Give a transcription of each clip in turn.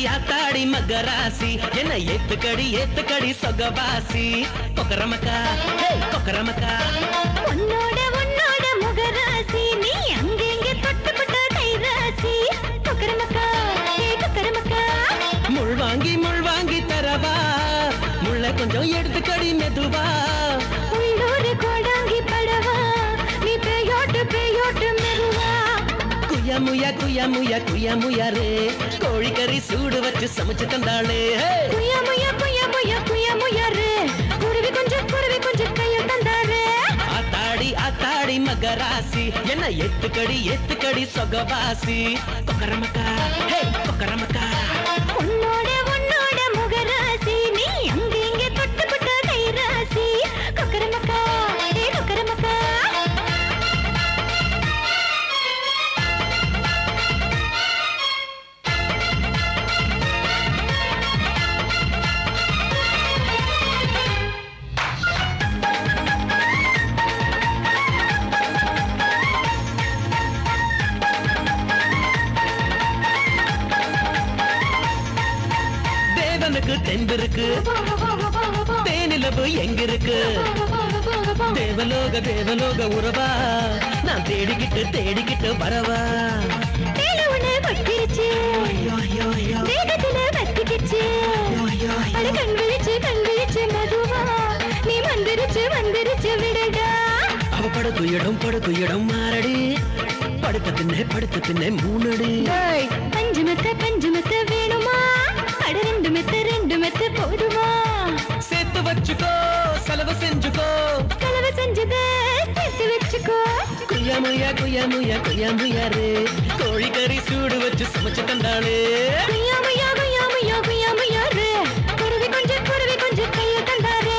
ஆத்தாடி மகராசி என்ன ஏத்துக்கடி சொகவாசி கொக்கரமக்கா கொக்கரமக்கா உன்னோட முகராசி நீ அங்கெங்க தொட்டுப்பட்ட கைராசி கொக்கரமக்கா கொக்கரமக்கா முள் வாங்கி தரவா முள்ள கொஞ்சம் எடுத்துக்கடி மெதுவா உள்ளூர் கோடாங்கி படவா நீ பேயோட்டு மெதுவா குயமுயா ரே கோழிக்கறி சூடு வச்சு சமைச்சு தந்தாளே குயமுயா ரே குருவி கொஞ்சம் கையில் தந்தாரே ஆத்தாடி மகராசி என்ன ஏத்துக்கடி சொகவாசி கொக்கரமக்கா கொக்கரமக்கா உன்னோட முகராசி நீ அங்கெங்க தொட்டுப்பட்ட கைராசி கொக்கரமக்கா கொக்கரமக்கா தென்பிருக்கு தேனிலவு எங்க இருக்கு தேவலோக உறவா நான் தேடிக்கிட்டு வரவா அவ படுக்கு இடம் மாறடி படுத்து தின்ன மூணடி பஞ்சமத்த வேணுமா ரெண்டு மெத்த போடுமா சேர்த்து வச்சுக்கோ செலவு செஞ்சுதே சேர்த்து வச்சுக்கோ குயமுயா ரே கோழிக்கறி சூடு வச்சு சமைச்சு தந்தாளே குயமுயா ரே குருவி கொஞ்சம் கையில் தந்தாரே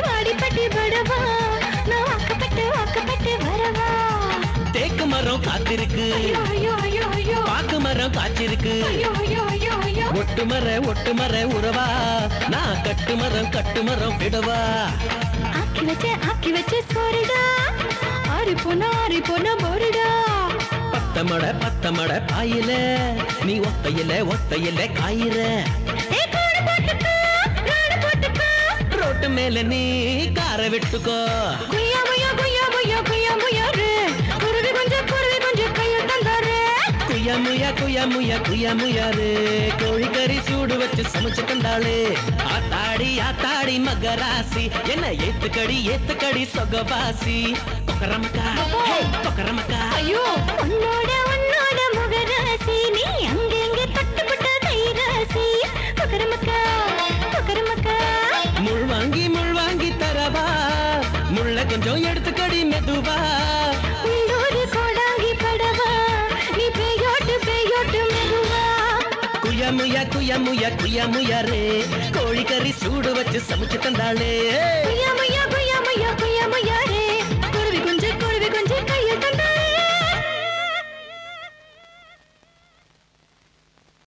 வாடிப்பட்டி படவா நான் வாக்கப்பட்டு வரவா தேக்கு மரம் காத்திருக்கு பாக்கு மரம் காய்ச்சிருக்கு ஒட்டு மர உறவா நான் கட்டு மரம் விடவா ஆக்கி வச்ச சோறுடா ஆறி போன போருடா பத்தமட பாயில நீ ஒத்தையில காயிற ரோட்டு மேல நீ கார விட்டுக்கோ குயமுயா ரே குருவி கொஞ்சம் கையில் தந்தாரே குயமுயா ரே கோழிக்கறி சூடு வச்சு சமைச்சு தந்தாளே ஆத்தாடி மகராசி என்ன ஏத்துக்கடி சொகவாசி கொக்கரமக்கா ஐயோ உன்னோட முகராசி நீ அங்கெங்க தொட்டுப்பட்ட கைராசி கொக்கரமக்கா முள் வாங்கி தரவா முள்ள கொஞ்சம் எடுத்துக்கடி மெதுவா உள்ளூர் கோடாங்கி படவா நீ பேயோட்டு மெதுவா குயமுயா ரே கோழிக்கறி சூடு வச்சு சமைச்சு தந்தாளே